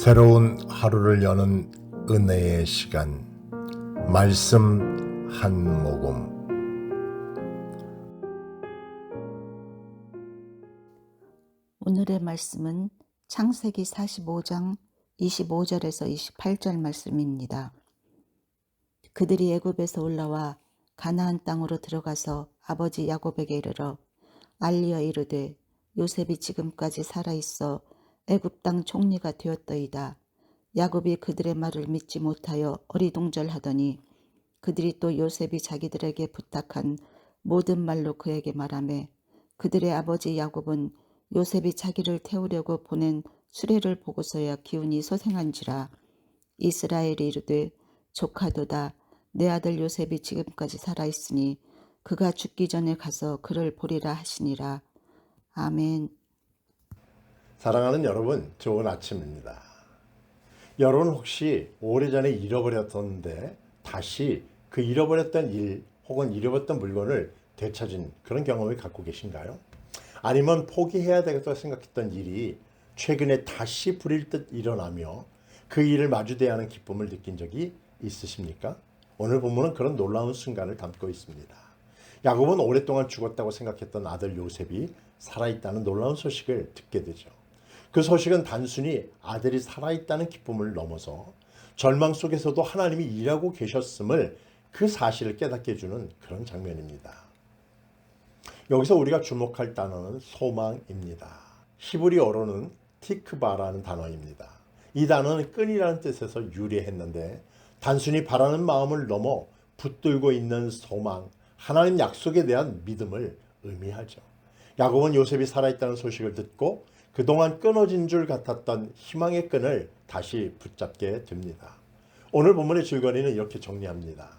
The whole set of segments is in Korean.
새로운 하루를 여는 은혜의 시간, 말씀 한 모금. 오늘의 말씀은 창세기 45장 25절에서 28절 말씀입니다. 그들이 애굽에서 올라와 가나안 땅으로 들어가서 아버지 야곱에게 이르러 알리어 이르되 요셉이 지금까지 살아있어 애굽 땅 총리가 되었더이다. 야곱이 그들의 말을 믿지 못하여 어리둥절하더니 그들이 또 요셉이 자기들에게 부탁한 모든 말로 그에게 말하매 그들의 아버지 야곱은 요셉이 자기를 태우려고 보낸 수레를 보고서야 기운이 소생한지라. 이스라엘이 이르되 조카도다. 내 아들 요셉이 지금까지 살아있으니 그가 죽기 전에 가서 그를 보리라 하시니라. 아멘. 사랑하는 여러분, 좋은 아침입니다. 여러분 혹시 오래전에 잃어버렸던데 다시 그 잃어버렸던 일 혹은 잃어버렸던 물건을 되찾은 그런 경험을 갖고 계신가요? 아니면 포기해야 되겠다고 생각했던 일이 최근에 다시 불일 듯 일어나며 그 일을 마주대야 하는 기쁨을 느낀 적이 있으십니까? 오늘 본문은 그런 놀라운 순간을 담고 있습니다. 야곱은 오랫동안 죽었다고 생각했던 아들 요셉이 살아있다는 놀라운 소식을 듣게 되죠. 그 소식은 단순히 아들이 살아있다는 기쁨을 넘어서 절망 속에서도 하나님이 일하고 계셨음을 그 사실을 깨닫게 해주는 그런 장면입니다. 여기서 우리가 주목할 단어는 소망입니다. 히브리어로는 티크바라는 단어입니다. 이 단어는 끈이라는 뜻에서 유래했는데 단순히 바라는 마음을 넘어 붙들고 있는 소망, 하나님 약속에 대한 믿음을 의미하죠. 야곱은 요셉이 살아있다는 소식을 듣고 그동안 끊어진 줄 같았던 희망의 끈을 다시 붙잡게 됩니다. 오늘 본문의 줄거리는 이렇게 정리합니다.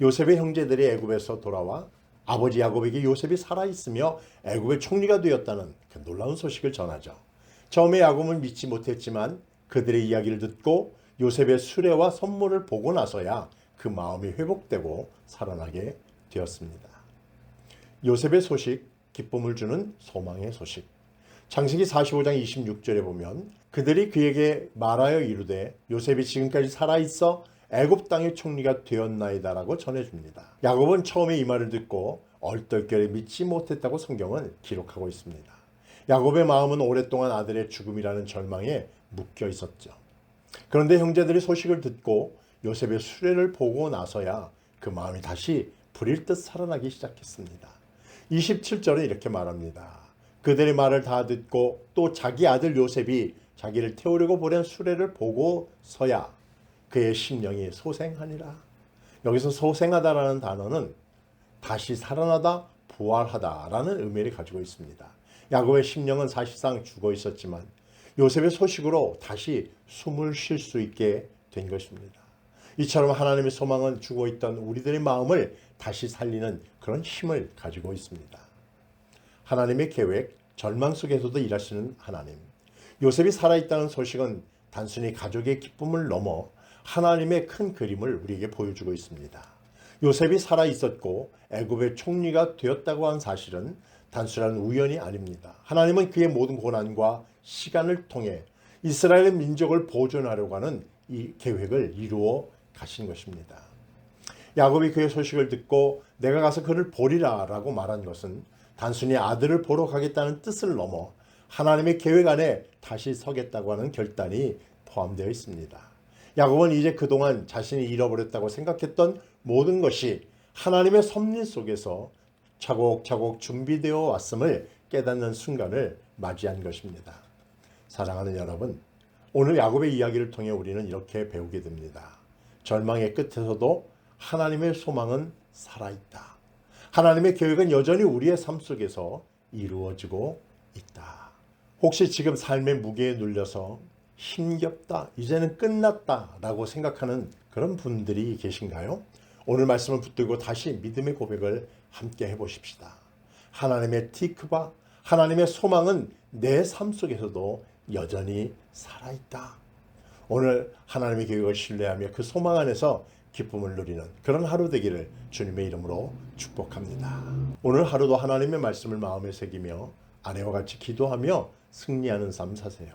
요셉의 형제들이 애굽에서 돌아와 아버지 야곱에게 요셉이 살아있으며 애굽의 총리가 되었다는 그 놀라운 소식을 전하죠. 처음에 야곱은 믿지 못했지만 그들의 이야기를 듣고 요셉의 수레와 선물을 보고 나서야 그 마음이 회복되고 살아나게 되었습니다. 요셉의 소식, 기쁨을 주는 소망의 소식. 창세기 45장 26절에 보면 그들이 그에게 말하여 이르되 요셉이 지금까지 살아있어 애굽 땅의 총리가 되었나이다라고 전해줍니다. 야곱은 처음에 이 말을 듣고 얼떨결에 믿지 못했다고 성경은 기록하고 있습니다. 야곱의 마음은 오랫동안 아들의 죽음이라는 절망에 묶여 있었죠. 그런데 형제들이 소식을 듣고 요셉의 수레를 보고 나서야 그 마음이 다시 불일 듯 살아나기 시작했습니다. 27절은 이렇게 말합니다. 그들의 말을 다 듣고 또 자기 아들 요셉이 자기를 태우려고 보낸 수레를 보고서야 그의 심령이 소생하니라. 여기서 소생하다라는 단어는 다시 살아나다, 부활하다라는 의미를 가지고 있습니다. 야곱의 심령은 사실상 죽어 있었지만 요셉의 소식으로 다시 숨을 쉴 수 있게 된 것입니다. 이처럼 하나님의 소망은 죽어 있던 우리들의 마음을 다시 살리는 그런 힘을 가지고 있습니다. 하나님의 계획, 절망 속에서도 일하시는 하나님. 요셉이 살아있다는 소식은 단순히 가족의 기쁨을 넘어 하나님의 큰 그림을 우리에게 보여주고 있습니다. 요셉이 살아있었고 애굽의 총리가 되었다고 한 사실은 단순한 우연이 아닙니다. 하나님은 그의 모든 고난과 시간을 통해 이스라엘의 민족을 보존하려고 하는 이 계획을 이루어 가신 것입니다. 야곱이 그의 소식을 듣고 내가 가서 그를 보리라 라고 말한 것은 단순히 아들을 보러 가겠다는 뜻을 넘어 하나님의 계획 안에 다시 서겠다고 하는 결단이 포함되어 있습니다. 야곱은 이제 그동안 자신이 잃어버렸다고 생각했던 모든 것이 하나님의 섭리 속에서 차곡차곡 준비되어 왔음을 깨닫는 순간을 맞이한 것입니다. 사랑하는 여러분, 오늘 야곱의 이야기를 통해 우리는 이렇게 배우게 됩니다. 절망의 끝에서도 하나님의 소망은 살아있다. 하나님의 계획은 여전히 우리의 삶 속에서 이루어지고 있다. 혹시 지금 삶의 무게에 눌려서 힘겹다, 이제는 끝났다 라고 생각하는 그런 분들이 계신가요? 오늘 말씀을 붙들고 다시 믿음의 고백을 함께 해보십시다. 하나님의 티크바, 하나님의 소망은 내 삶 속에서도 여전히 살아있다. 오늘 하나님의 계획을 신뢰하며 그 소망 안에서 기쁨을 누리는 그런 하루 되기를 주님의 이름으로 축복합니다. 오늘 하루도 하나님의 말씀을 마음에 새기며 아내와 같이 기도하며 승리하는 삶 사세요.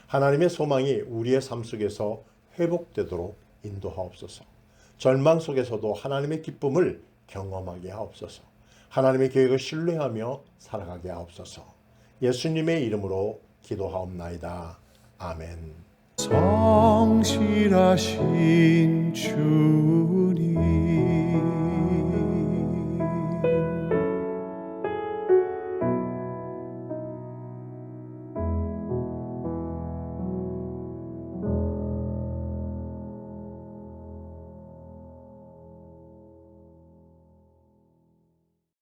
하나님의 소망이 우리의 삶 속에서 회복되도록 인도하옵소서. 절망 속에서도 하나님의 기쁨을 경험하게 하옵소서. 하나님의 계획을 신뢰하며 살아가게 하옵소서. 예수님의 이름으로 기도하옵나이다. 아멘. 성실하신 주